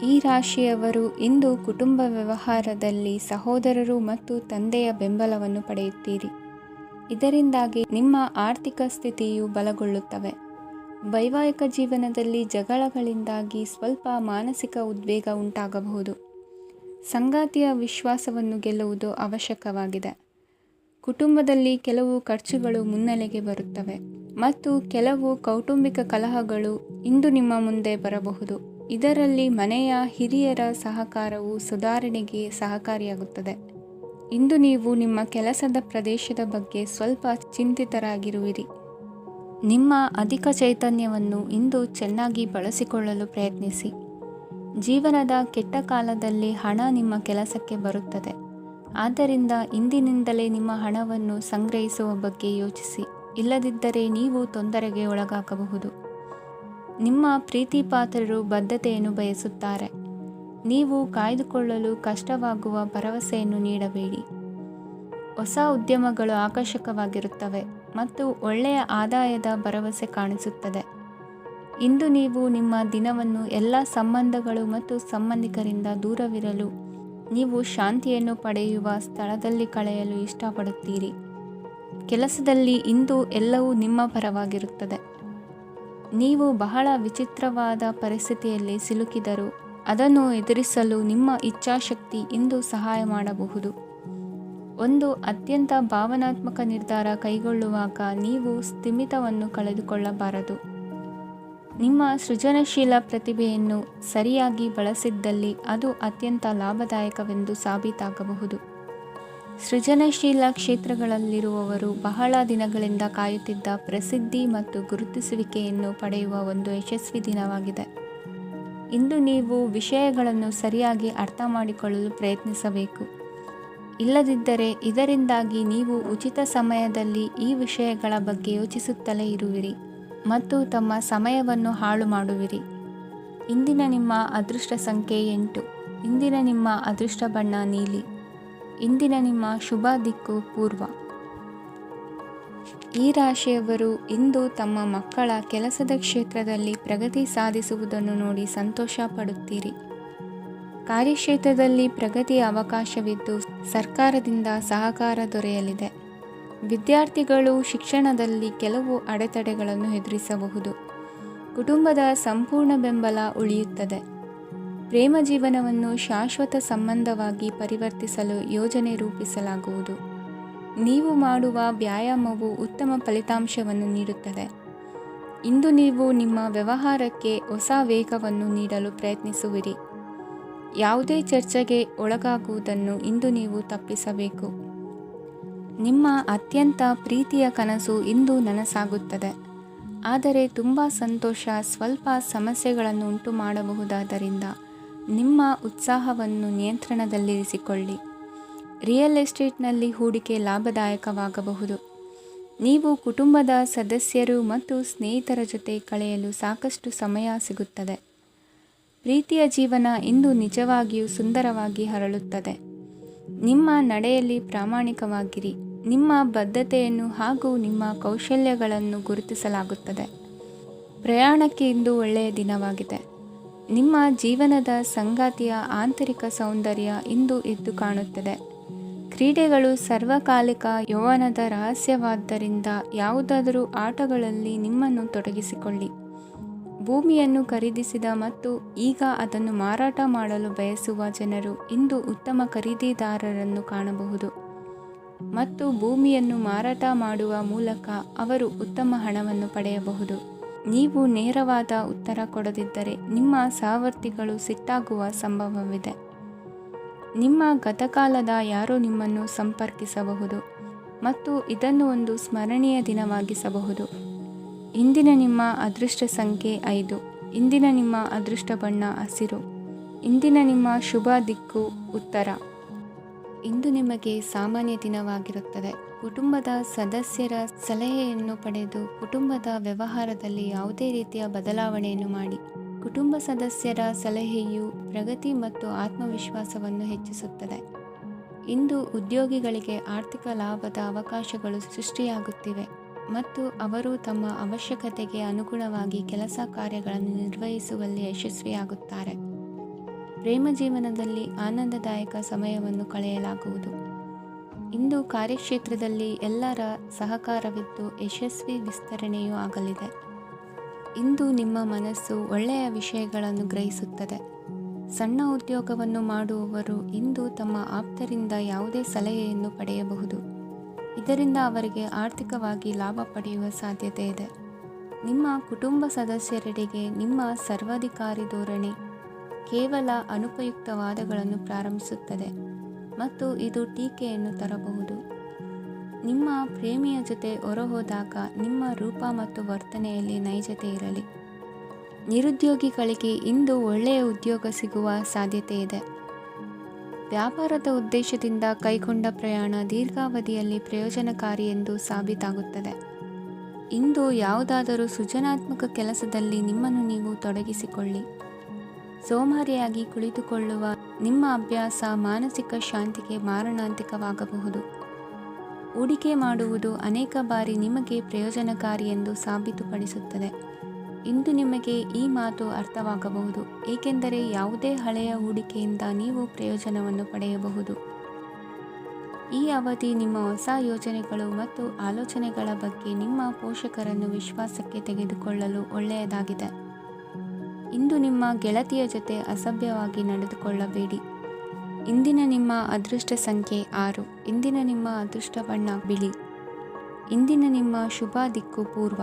ಈ ರಾಶಿಯವರು ಇಂದು ಕುಟುಂಬ ವ್ಯವಹಾರದಲ್ಲಿ ಸಹೋದರರು ಮತ್ತು ತಂದೆಯ ಬೆಂಬಲವನ್ನು ಪಡೆಯುತ್ತೀರಿ. ಇದರಿಂದಾಗಿ ನಿಮ್ಮ ಆರ್ಥಿಕ ಸ್ಥಿತಿಯು ಬಲಗೊಳ್ಳುತ್ತವೆ. ವೈವಾಹಿಕ ಜೀವನದಲ್ಲಿ ಜಗಳಗಳಿಂದಾಗಿ ಸ್ವಲ್ಪ ಮಾನಸಿಕ ಉದ್ವೇಗ ಉಂಟಾಗಬಹುದು. ಸಂಗಾತಿಯ ವಿಶ್ವಾಸವನ್ನು ಗೆಲ್ಲುವುದು ಅವಶ್ಯಕವಾಗಿದೆ. ಕುಟುಂಬದಲ್ಲಿ ಕೆಲವು ಖರ್ಚುಗಳು ಮುನ್ನೆಲೆಗೆ ಬರುತ್ತವೆ ಮತ್ತು ಕೆಲವು ಕೌಟುಂಬಿಕ ಕಲಹಗಳು ಇಂದು ನಿಮ್ಮ ಮುಂದೆ ಬರಬಹುದು. ಇದರಲ್ಲಿ ಮನೆಯ ಹಿರಿಯರ ಸಹಕಾರವು ಸುಧಾರಣೆಗೆ ಸಹಕಾರಿಯಾಗುತ್ತದೆ. ಇಂದು ನೀವು ನಿಮ್ಮ ಕೆಲಸದ ಪ್ರದೇಶದ ಬಗ್ಗೆ ಸ್ವಲ್ಪ ಚಿಂತಿತರಾಗಿರುವಿರಿ. ನಿಮ್ಮ ಅಧಿಕ ಚೈತನ್ಯವನ್ನು ಇಂದು ಚೆನ್ನಾಗಿ ಬಳಸಿಕೊಳ್ಳಲು ಪ್ರಯತ್ನಿಸಿ. ಜೀವನದ ಕೆಟ್ಟ ಕಾಲದಲ್ಲಿ ಹಣ ನಿಮ್ಮ ಕೆಲಸಕ್ಕೆ ಬರುತ್ತದೆ. ಆದ್ದರಿಂದ ಇಂದಿನಿಂದಲೇ ನಿಮ್ಮ ಹಣವನ್ನು ಸಂಗ್ರಹಿಸುವ ಬಗ್ಗೆ ಯೋಚಿಸಿ. ಇಲ್ಲದಿದ್ದರೆ ನೀವು ತೊಂದರೆಗೆ ಒಳಗಾಗಬಹುದು. ನಿಮ್ಮ ಪ್ರೀತಿ ಪಾತ್ರರು ಬದ್ಧತೆಯನ್ನು ಬಯಸುತ್ತಾರೆ. ನೀವು ಕಾಯ್ದುಕೊಳ್ಳಲು ಕಷ್ಟವಾಗುವ ಭರವಸೆಯನ್ನು ನೀಡಬೇಡಿ. ಹೊಸ ಉದ್ಯಮಗಳು ಆಕರ್ಷಕವಾಗಿರುತ್ತವೆ ಮತ್ತು ಒಳ್ಳೆಯ ಆದಾಯದ ಭರವಸೆ ಕಾಣಿಸುತ್ತದೆ. ಇಂದು ನೀವು ನಿಮ್ಮ ದಿನವನ್ನು ಎಲ್ಲ ಸಂಬಂಧಗಳು ಮತ್ತು ಸಂಬಂಧಿಕರಿಂದ ದೂರವಿರಲು ನೀವು ಶಾಂತಿಯನ್ನು ಪಡೆಯುವ ಸ್ಥಳದಲ್ಲಿ ಕಳೆಯಲು ಇಷ್ಟಪಡುತ್ತೀರಿ. ಕೆಲಸದಲ್ಲಿ ಇಂದು ಎಲ್ಲವೂ ನಿಮ್ಮ ಪರವಾಗಿರುತ್ತದೆ. ನೀವು ಬಹಳ ವಿಚಿತ್ರವಾದ ಪರಿಸ್ಥಿತಿಯಲ್ಲಿ ಸಿಲುಕಿದರೂ ಅದನ್ನು ಎದುರಿಸಲು ನಿಮ್ಮ ಇಚ್ಛಾಶಕ್ತಿ ಇಂದು ಸಹಾಯ ಮಾಡಬಹುದು. ಒಂದು ಅತ್ಯಂತ ಭಾವನಾತ್ಮಕ ನಿರ್ಧಾರ ಕೈಗೊಳ್ಳುವಾಗ ನೀವು ಸ್ಥಿಮಿತವನ್ನು ಕಳೆದುಕೊಳ್ಳಬಾರದು. ನಿಮ್ಮ ಸೃಜನಶೀಲ ಪ್ರತಿಭೆಯನ್ನು ಸರಿಯಾಗಿ ಬಳಸಿದ್ದಲ್ಲಿ ಅದು ಅತ್ಯಂತ ಲಾಭದಾಯಕವೆಂದು ಸಾಬೀತಾಗಬಹುದು. ಸೃಜನಶೀಲ ಕ್ಷೇತ್ರಗಳಲ್ಲಿರುವವರು ಬಹಳ ದಿನಗಳಿಂದ ಕಾಯುತ್ತಿದ್ದ ಪ್ರಸಿದ್ಧಿ ಮತ್ತು ಗುರುತಿಸುವಿಕೆಯನ್ನು ಪಡೆಯುವ ಒಂದು ಯಶಸ್ವಿ ದಿನವಾಗಿದೆ. ಇಂದು ನೀವು ವಿಷಯಗಳನ್ನು ಸರಿಯಾಗಿ ಅರ್ಥ ಮಾಡಿಕೊಳ್ಳಲು ಪ್ರಯತ್ನಿಸಬೇಕು. ಇಲ್ಲದಿದ್ದರೆ ಇದರಿಂದಾಗಿ ನೀವು ಉಚಿತ ಸಮಯದಲ್ಲಿ ಈ ವಿಷಯಗಳ ಬಗ್ಗೆ ಯೋಚಿಸುತ್ತಲೇ ಇರುವಿರಿ ಮತ್ತು ತಮ್ಮ ಸಮಯವನ್ನು ಹಾಳು ಮಾಡುವಿರಿ. ಇಂದಿನ ನಿಮ್ಮ ಅದೃಷ್ಟ ಸಂಖ್ಯೆ 8. ಇಂದಿನ ನಿಮ್ಮ ಅದೃಷ್ಟ ಬಣ್ಣ ನೀಲಿ. ಇಂದಿನ ನಿಮ್ಮ ಶುಭ ದಿಕ್ಕು ಪೂರ್ವ. ಈ ರಾಶಿಯವರು ಇಂದು ತಮ್ಮ ಮಕ್ಕಳ ಕೆಲಸದ ಕ್ಷೇತ್ರದಲ್ಲಿ ಪ್ರಗತಿ ಸಾಧಿಸುವುದನ್ನು ನೋಡಿ ಸಂತೋಷ ಪಡುತ್ತೀರಿ. ಕಾರ್ಯಕ್ಷೇತ್ರದಲ್ಲಿ ಪ್ರಗತಿಯ ಅವಕಾಶವಿದ್ದು ಸರ್ಕಾರದಿಂದ ಸಹಕಾರ ದೊರೆಯಲಿದೆ. ವಿದ್ಯಾರ್ಥಿಗಳು ಶಿಕ್ಷಣದಲ್ಲಿ ಕೆಲವು ಅಡೆತಡೆಗಳನ್ನು ಎದುರಿಸಬಹುದು. ಕುಟುಂಬದ ಸಂಪೂರ್ಣ ಬೆಂಬಲ ಉಳಿಯುತ್ತದೆ. ಪ್ರೇಮ ಜೀವನವನ್ನು ಶಾಶ್ವತ ಸಂಬಂಧವಾಗಿ ಪರಿವರ್ತಿಸಲು ಯೋಜನೆ ರೂಪಿಸಲಾಗುವುದು. ನೀವು ಮಾಡುವ ವ್ಯಾಯಾಮವು ಉತ್ತಮ ಫಲಿತಾಂಶವನ್ನು ನೀಡುತ್ತದೆ. ಇಂದು ನೀವು ನಿಮ್ಮ ವ್ಯವಹಾರಕ್ಕೆ ಹೊಸ ವೇಗವನ್ನು ನೀಡಲು ಪ್ರಯತ್ನಿಸುವಿರಿ. ಯಾವುದೇ ಚರ್ಚೆಗೆ ಒಳಗಾಗುವುದನ್ನು ಇಂದು ನೀವು ತಪ್ಪಿಸಬೇಕು. ನಿಮ್ಮ ಅತ್ಯಂತ ಪ್ರೀತಿಯ ಕನಸು ಇಂದು ನನಸಾಗುತ್ತದೆ. ಆದರೆ ತುಂಬ ಸಂತೋಷ ಸ್ವಲ್ಪ ಸಮಸ್ಯೆಗಳನ್ನು ಉಂಟು ಮಾಡಬಹುದಾದ್ದರಿಂದ ನಿಮ್ಮ ಉತ್ಸಾಹವನ್ನು ನಿಯಂತ್ರಣದಲ್ಲಿರಿಸಿಕೊಳ್ಳಿ. ರಿಯಲ್ ಎಸ್ಟೇಟ್ನಲ್ಲಿ ಹೂಡಿಕೆ ಲಾಭದಾಯಕವಾಗಬಹುದು. ನೀವು ಕುಟುಂಬದ ಸದಸ್ಯರು ಮತ್ತು ಸ್ನೇಹಿತರ ಜೊತೆ ಕಳೆಯಲು ಸಾಕಷ್ಟು ಸಮಯ ಸಿಗುತ್ತದೆ. ಪ್ರೀತಿಯ ಜೀವನ ಇಂದು ನಿಜವಾಗಿಯೂ ಸುಂದರವಾಗಿ ಹರಳುತ್ತದೆ. ನಿಮ್ಮ ನಡೆಯಲ್ಲಿ ಪ್ರಾಮಾಣಿಕವಾಗಿರಿ. ನಿಮ್ಮ ಬದ್ಧತೆಯನ್ನು ಹಾಗೂ ನಿಮ್ಮ ಕೌಶಲ್ಯಗಳನ್ನು ಗುರುತಿಸಲಾಗುತ್ತದೆ. ಪ್ರಯಾಣಕ್ಕೆ ಇಂದು ಒಳ್ಳೆಯ ದಿನವಾಗಿದೆ. ನಿಮ್ಮ ಜೀವನದ ಸಂಗಾತಿಯ ಆಂತರಿಕ ಸೌಂದರ್ಯ ಇಂದು ಎದ್ದು ಕಾಣುತ್ತದೆ. ಕ್ರೀಡೆಗಳು ಸರ್ವಕಾಲಿಕ ಯೌವನದ ರಹಸ್ಯವಾದ್ದರಿಂದ ಯಾವುದಾದರೂ ಆಟಗಳಲ್ಲಿ ನಿಮ್ಮನ್ನು ತೊಡಗಿಸಿಕೊಳ್ಳಿ. ಭೂಮಿಯನ್ನು ಖರೀದಿಸಿದ ಮತ್ತು ಈಗ ಅದನ್ನು ಮಾರಾಟ ಮಾಡಲು ಬಯಸುವ ಜನರು ಇಂದು ಉತ್ತಮ ಖರೀದಿದಾರರನ್ನು ಕಾಣಬಹುದು ಮತ್ತು ಭೂಮಿಯನ್ನು ಮಾರಾಟ ಮಾಡುವ ಮೂಲಕ ಅವರು ಉತ್ತಮ ಹಣವನ್ನು ಪಡೆಯಬಹುದು. ನೀವು ನೇರವಾದ ಉತ್ತರ ಕೊಡದಿದ್ದರೆ ನಿಮ್ಮ ಸಹವರ್ತಿಗಳು ಸಿಟ್ಟಾಗುವ ಸಂಭವವಿದೆ. ನಿಮ್ಮ ಗತಕಾಲದ ಯಾರೋ ನಿಮ್ಮನ್ನು ಸಂಪರ್ಕಿಸಬಹುದು ಮತ್ತು ಇದನ್ನು ಒಂದು ಸ್ಮರಣೀಯ ದಿನವಾಗಿಸಬಹುದು. ಇಂದಿನ ನಿಮ್ಮ ಅದೃಷ್ಟ ಸಂಖ್ಯೆ 5. ಇಂದಿನ ನಿಮ್ಮ ಅದೃಷ್ಟ ಬಣ್ಣ ಹಸಿರು. ಇಂದಿನ ನಿಮ್ಮ ಶುಭ ದಿಕ್ಕು ಉತ್ತರ. ಇಂದು ನಿಮಗೆ ಸಾಮಾನ್ಯ ದಿನವಾಗಿರುತ್ತದೆ. ಕುಟುಂಬದ ಸದಸ್ಯರ ಸಲಹೆಯನ್ನು ಪಡೆದು ಕುಟುಂಬದ ವ್ಯವಹಾರದಲ್ಲಿ ಯಾವುದೇ ರೀತಿಯ ಬದಲಾವಣೆಯನ್ನು ಮಾಡಿ. ಕುಟುಂಬ ಸದಸ್ಯರ ಸಲಹೆಯು ಪ್ರಗತಿ ಮತ್ತು ಆತ್ಮವಿಶ್ವಾಸವನ್ನು ಹೆಚ್ಚಿಸುತ್ತದೆ. ಇಂದು ಉದ್ಯೋಗಿಗಳಿಗೆ ಆರ್ಥಿಕ ಲಾಭದ ಅವಕಾಶಗಳು ಸೃಷ್ಟಿಯಾಗುತ್ತಿವೆ ಮತ್ತು ಅವರು ತಮ್ಮ ಅವಶ್ಯಕತೆಗೆ ಅನುಗುಣವಾಗಿ ಕೆಲಸ ಕಾರ್ಯಗಳನ್ನು ನಿರ್ವಹಿಸುವಲ್ಲಿ ಯಶಸ್ವಿಯಾಗುತ್ತಾರೆ. ಪ್ರೇಮ ಜೀವನದಲ್ಲಿ ಆನಂದದಾಯಕ ಸಮಯವನ್ನು ಕಳೆಯಲಾಗುವುದು. ಇಂದು ಕಾರ್ಯಕ್ಷೇತ್ರದಲ್ಲಿ ಎಲ್ಲರ ಸಹಕಾರವಿದ್ದು ಯಶಸ್ವಿ ವಿಸ್ತರಣೆಯೂ ಆಗಲಿದೆ. ಇಂದು ನಿಮ್ಮ ಮನಸ್ಸು ಒಳ್ಳೆಯ ವಿಷಯಗಳನ್ನು ಗ್ರಹಿಸುತ್ತದೆ. ಸಣ್ಣ ಉದ್ಯೋಗವನ್ನು ಮಾಡುವವರು ಇಂದು ತಮ್ಮ ಆಪ್ತರಿಂದ ಯಾವುದೇ ಸಲಹೆಯನ್ನು ಪಡೆಯಬಹುದು. ಇದರಿಂದ ಅವರಿಗೆ ಆರ್ಥಿಕವಾಗಿ ಲಾಭ ಪಡೆಯುವ ಸಾಧ್ಯತೆ ಇದೆ. ನಿಮ್ಮ ಕುಟುಂಬ ಸದಸ್ಯರೆಡೆಗೆ ನಿಮ್ಮ ಸರ್ವಾಧಿಕಾರಿ ಧೋರಣೆ ಕೇವಲ ಅನುಪಯುಕ್ತ ವಾದಗಳನ್ನು ಪ್ರಾರಂಭಿಸುತ್ತದೆ ಮತ್ತು ಇದು ಟೀಕೆಯನ್ನು ತರಬಹುದು. ನಿಮ್ಮ ಪ್ರೇಮಿಯ ಜೊತೆ ಹೊರಹೋದಾಗ ನಿಮ್ಮ ರೂಪ ಮತ್ತು ವರ್ತನೆಯಲ್ಲಿ ನೈಜತೆ ಇರಲಿ. ನಿರುದ್ಯೋಗಿಗಳಿಗೆ ಇಂದು ಒಳ್ಳೆಯ ಉದ್ಯೋಗ ಸಿಗುವ ಸಾಧ್ಯತೆ ಇದೆ. ವ್ಯಾಪಾರದ ಉದ್ದೇಶದಿಂದ ಕೈಗೊಂಡ ಪ್ರಯಾಣ ದೀರ್ಘಾವಧಿಯಲ್ಲಿ ಪ್ರಯೋಜನಕಾರಿ ಎಂದು ಸಾಬೀತಾಗುತ್ತದೆ. ಇಂದು ಯಾವುದಾದರೂ ಸೃಜನಾತ್ಮಕ ಕೆಲಸದಲ್ಲಿ ನಿಮ್ಮನ್ನು ನೀವು ತೊಡಗಿಸಿಕೊಳ್ಳಿ. ಸೋಮಾರಿಯಾಗಿ ಕುಳಿತುಕೊಳ್ಳುವ ನಿಮ್ಮ ಅಭ್ಯಾಸ ಮಾನಸಿಕ ಶಾಂತಿಗೆ ಮಾರಣಾಂತಿಕವಾಗಬಹುದು. ಹೂಡಿಕೆ ಮಾಡುವುದು ಅನೇಕ ಬಾರಿ ನಿಮಗೆ ಪ್ರಯೋಜನಕಾರಿ ಎಂದು ಸಾಬೀತುಪಡಿಸುತ್ತದೆ. ಇಂದು ನಿಮಗೆ ಈ ಮಾತು ಅರ್ಥವಾಗಬಹುದು, ಏಕೆಂದರೆ ಯಾವುದೇ ಹಳೆಯ ಹೂಡಿಕೆಯಿಂದ ನೀವು ಪ್ರಯೋಜನವನ್ನು ಪಡೆಯಬಹುದು. ಈ ಅವಧಿ ನಿಮ್ಮ ಹೊಸ ಯೋಜನೆಗಳು ಮತ್ತು ಆಲೋಚನೆಗಳ ಬಗ್ಗೆ ನಿಮ್ಮ ಪೋಷಕರನ್ನು ವಿಶ್ವಾಸಕ್ಕೆ ತೆಗೆದುಕೊಳ್ಳಲು ಒಳ್ಳೆಯದಾಗಿದೆ. ಇಂದು ನಿಮ್ಮ ಗೆಳತಿಯ ಜೊತೆ ಅಸಭ್ಯವಾಗಿ ನಡೆದುಕೊಳ್ಳಬೇಡಿ. ಇಂದಿನ ನಿಮ್ಮ ಅದೃಷ್ಟ ಸಂಖ್ಯೆ 6. ಇಂದಿನ ನಿಮ್ಮ ಅದೃಷ್ಟ ಬಣ್ಣ ಬಿಳಿ. ಇಂದಿನ ನಿಮ್ಮ ಶುಭ ದಿಕ್ಕು ಪೂರ್ವ.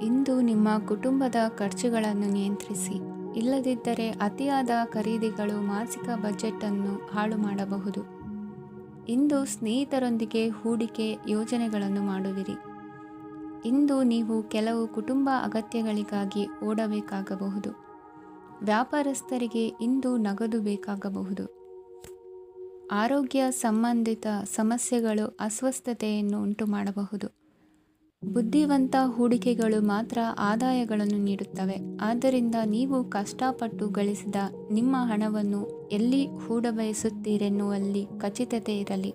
ಇಂದು ನಿಮ್ಮ ಕುಟುಂಬದ ಖರ್ಚುಗಳನ್ನು ನಿಯಂತ್ರಿಸಿ. ಇಲ್ಲದಿದ್ದರೆ ಅತಿಯಾದ ಖರೀದಿಗಳು ಮಾಸಿಕ ಬಜೆಟ್ ಅನ್ನು ಹಾಳು ಮಾಡಬಹುದು. ಇಂದು ಸ್ನೇಹಿತರೊಂದಿಗೆ ಹೂಡಿಕೆ ಯೋಜನೆಗಳನ್ನು ಮಾಡುವಿರಿ. ಇಂದು ನೀವು ಕೆಲವು ಕುಟುಂಬ ಅಗತ್ಯಗಳಿಗಾಗಿ ಓಡಬೇಕಾಗಬಹುದು. ವ್ಯಾಪಾರಸ್ಥರಿಗೆ ಇಂದು ನಗದು ಬೇಕಾಗಬಹುದು. ಆರೋಗ್ಯ ಸಂಬಂಧಿತ ಸಮಸ್ಯೆಗಳು ಅಸ್ವಸ್ಥತೆಯನ್ನು ಉಂಟುಮಾಡಬಹುದು. ಬುದ್ಧಿವಂತ ಹೂಡಿಕೆಗಳು ಮಾತ್ರ ಆದಾಯಗಳನ್ನು ನೀಡುತ್ತವೆ. ಆದ್ದರಿಂದ ನೀವು ಕಷ್ಟಪಟ್ಟು ಗಳಿಸಿದ ನಿಮ್ಮ ಹಣವನ್ನು ಎಲ್ಲಿ ಹೂಡಬಯಸುತ್ತೀರೆನ್ನುವಲ್ಲಿ ಖಚಿತತೆ ಇರಲಿ.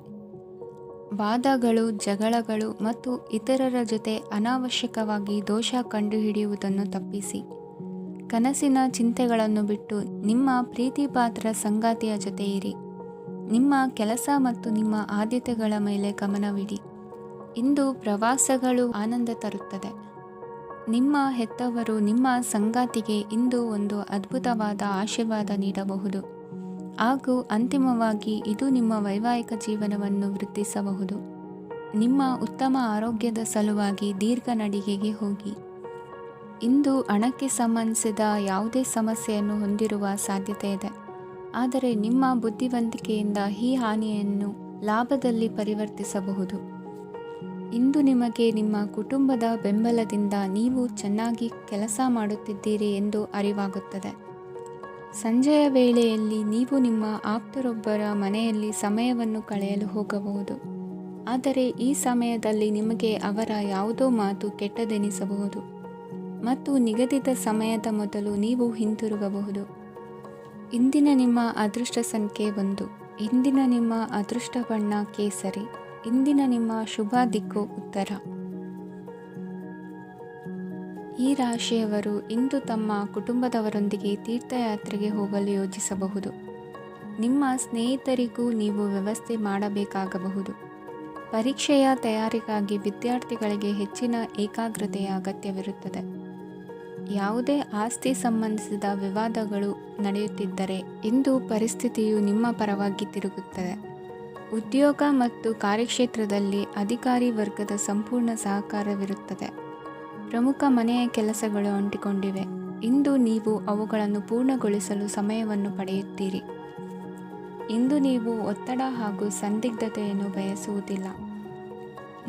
ವಾದಗಳು, ಜಗಳಗಳು ಮತ್ತು ಇತರರ ಜೊತೆ ಅನಾವಶ್ಯಕವಾಗಿ ದೋಷ ಕಂಡುಹಿಡಿಯುವುದನ್ನು ತಪ್ಪಿಸಿ. ಕನಸಿನ ಚಿಂತೆಗಳನ್ನು ಬಿಟ್ಟು ನಿಮ್ಮ ಪ್ರೀತಿಪಾತ್ರ ಸಂಗಾತಿಯ ಜೊತೆ ಇರಿ. ನಿಮ್ಮ ಕೆಲಸ ಮತ್ತು ನಿಮ್ಮ ಆದ್ಯತೆಗಳ ಮೇಲೆ ಗಮನವಿಡಿ. ಇಂದು ಪ್ರವಾಸಗಳು ಆನಂದ ತರುತ್ತದೆ. ನಿಮ್ಮ ಹೆತ್ತವರು ನಿಮ್ಮ ಸಂಗಾತಿಗೆ ಇಂದು ಒಂದು ಅದ್ಭುತವಾದ ಆಶೀರ್ವಾದ ನೀಡಬಹುದು ಹಾಗೂ ಅಂತಿಮವಾಗಿ ಇದು ನಿಮ್ಮ ವೈವಾಹಿಕ ಜೀವನವನ್ನು ವೃದ್ಧಿಸಬಹುದು. ನಿಮ್ಮ ಉತ್ತಮ ಆರೋಗ್ಯದ ಸಲುವಾಗಿ ದೀರ್ಘ ನಡಿಗೆಗೆ ಹೋಗಿ. ಇಂದು ಹಣಕ್ಕೆ ಸಂಬಂಧಿಸಿದ ಯಾವುದೇ ಸಮಸ್ಯೆಯನ್ನು ಹೊಂದಿರುವ ಸಾಧ್ಯತೆ ಇದೆ, ಆದರೆ ನಿಮ್ಮ ಬುದ್ಧಿವಂತಿಕೆಯಿಂದ ಈ ಹಾನಿಯನ್ನು ಲಾಭದಲ್ಲಿ ಪರಿವರ್ತಿಸಬಹುದು. ಇಂದು ನಿಮಗೆ ನಿಮ್ಮ ಕುಟುಂಬದ ಬೆಂಬಲದಿಂದ ನೀವು ಚೆನ್ನಾಗಿ ಕೆಲಸ ಮಾಡುತ್ತಿದ್ದೀರಿ ಎಂದು ಅರಿವಾಗುತ್ತದೆ. ಸಂಜೆಯ ವೇಳೆಯಲ್ಲಿ ನೀವು ನಿಮ್ಮ ಆಪ್ತರೊಬ್ಬರ ಮನೆಯಲ್ಲಿ ಸಮಯವನ್ನು ಕಳೆಯಲು ಹೋಗಬಹುದು, ಆದರೆ ಈ ಸಮಯದಲ್ಲಿ ನಿಮಗೆ ಅವರ ಯಾವುದೋ ಮಾತು ಕೆಟ್ಟದೆನಿಸಬಹುದು ಮತ್ತು ನಿಗದಿತ ಸಮಯದ ಮೊದಲು ನೀವು ಹಿಂತಿರುಗಬಹುದು. ಇಂದಿನ ನಿಮ್ಮ ಅದೃಷ್ಟ ಸಂಖ್ಯೆ 1. ಇಂದಿನ ನಿಮ್ಮ ಅದೃಷ್ಟ ಬಣ್ಣ ಕೇಸರಿ. ಇಂದಿನ ನಿಮ್ಮ ಶುಭ ದಿಕ್ಕು ಉತ್ತರ. ಈ ರಾಶಿಯವರು ಇಂದು ತಮ್ಮ ಕುಟುಂಬದವರೊಂದಿಗೆ ತೀರ್ಥಯಾತ್ರೆಗೆ ಹೋಗಲು ಯೋಜಿಸಬಹುದು. ನಿಮ್ಮ ಸ್ನೇಹಿತರಿಗೂ ನೀವು ವ್ಯವಸ್ಥೆ ಮಾಡಬೇಕಾಗಬಹುದು. ಪರೀಕ್ಷೆಯ ತಯಾರಿಗಾಗಿ ವಿದ್ಯಾರ್ಥಿಗಳಿಗೆ ಹೆಚ್ಚಿನ ಏಕಾಗ್ರತೆಯ ಅಗತ್ಯವಿರುತ್ತದೆ. ಯಾವುದೇ ಆಸ್ತಿ ಸಂಬಂಧಿಸಿದ ವಿವಾದಗಳು ನಡೆಯುತ್ತಿದ್ದರೆ ಇಂದು ಪರಿಸ್ಥಿತಿಯು ನಿಮ್ಮ ಪರವಾಗಿ ತಿರುಗುತ್ತದೆ. ಉದ್ಯೋಗ ಮತ್ತು ಕಾರ್ಯಕ್ಷೇತ್ರದಲ್ಲಿ ಅಧಿಕಾರಿ ವರ್ಗದ ಸಂಪೂರ್ಣ ಸಹಕಾರವಿರುತ್ತದೆ. ಪ್ರಮುಖ ಮನೆಯ ಕೆಲಸಗಳು ಅಂಟಿಕೊಂಡಿವೆ. ಇಂದು ನೀವು ಅವುಗಳನ್ನು ಪೂರ್ಣಗೊಳಿಸಲು ಸಮಯವನ್ನು ಪಡೆಯುತ್ತೀರಿ. ಇಂದು ನೀವು ಒತ್ತಡ ಹಾಗೂ ಸಂದಿಗ್ಧತೆಯನ್ನು ಬಯಸುವುದಿಲ್ಲ.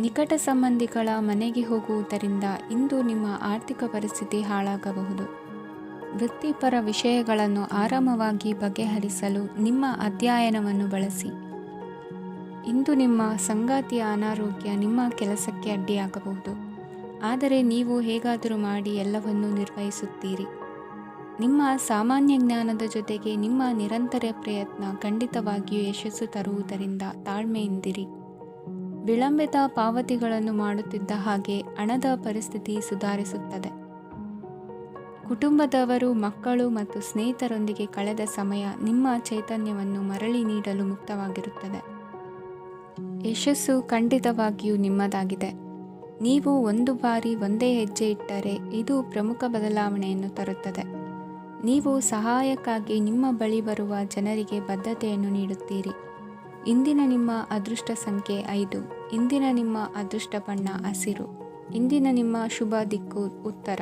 ನಿಕಟ ಸಂಬಂಧಿಗಳ ಮನೆಗೆ ಹೋಗುವುದರಿಂದ ಇಂದು ನಿಮ್ಮ ಆರ್ಥಿಕ ಪರಿಸ್ಥಿತಿ ಹಾಳಾಗಬಹುದು. ವೃತ್ತಿಪರ ವಿಷಯಗಳನ್ನು ಆರಾಮವಾಗಿ ಬಗೆಹರಿಸಲು ನಿಮ್ಮ ಅಧ್ಯಯನವನ್ನು ಬಳಸಿ. ಇಂದು ನಿಮ್ಮ ಸಂಗಾತಿಯ ಅನಾರೋಗ್ಯ ನಿಮ್ಮ ಕೆಲಸಕ್ಕೆ ಅಡ್ಡಿಯಾಗಬಹುದು, ಆದರೆ ನೀವು ಹೇಗಾದರೂ ಮಾಡಿ ಎಲ್ಲವನ್ನೂ ನಿರ್ವಹಿಸುತ್ತೀರಿ. ನಿಮ್ಮ ಸಾಮಾನ್ಯ ಜ್ಞಾನದ ಜೊತೆಗೆ ನಿಮ್ಮ ನಿರಂತರ ಪ್ರಯತ್ನ ಖಂಡಿತವಾಗಿಯೂ ಯಶಸ್ಸು ತರುವುದರಿಂದ ತಾಳ್ಮೆಯಿಂದಿರಿ. ವಿಳಂಬಿತ ಪಾವತಿಗಳನ್ನು ಮಾಡುತ್ತಿದ್ದ ಹಾಗೆ ಹಣದ ಪರಿಸ್ಥಿತಿ ಸುಧಾರಿಸುತ್ತದೆ. ಕುಟುಂಬದವರು, ಮಕ್ಕಳು ಮತ್ತು ಸ್ನೇಹಿತರೊಂದಿಗೆ ಕಳೆದ ಸಮಯ ನಿಮ್ಮ ಚೈತನ್ಯವನ್ನು ಮರಳಿ ನೀಡಲು ಮುಕ್ತವಾಗಿರುತ್ತದೆ. ಯಶಸ್ಸು ಖಂಡಿತವಾಗಿಯೂ ನಿಮ್ಮದಾಗಿದೆ. ನೀವು ಒಂದು ಬಾರಿ ಒಂದೇ ಹೆಜ್ಜೆ ಇಟ್ಟರೆ ಇದು ಪ್ರಮುಖ ಬದಲಾವಣೆಯನ್ನು ತರುತ್ತದೆ. ನೀವು ಸಹಾಯಕ್ಕಾಗಿ ನಿಮ್ಮ ಬಳಿ ಬರುವ ಜನರಿಗೆ ಬದ್ಧತೆಯನ್ನು ನೀಡುತ್ತೀರಿ. ಇಂದಿನ ನಿಮ್ಮ ಅದೃಷ್ಟ ಸಂಖ್ಯೆ 5. ಇಂದಿನ ನಿಮ್ಮ ಅದೃಷ್ಟ ಬಣ್ಣ ಹಸಿರು. ಇಂದಿನ ನಿಮ್ಮ ಶುಭ ದಿಕ್ಕು ಉತ್ತರ.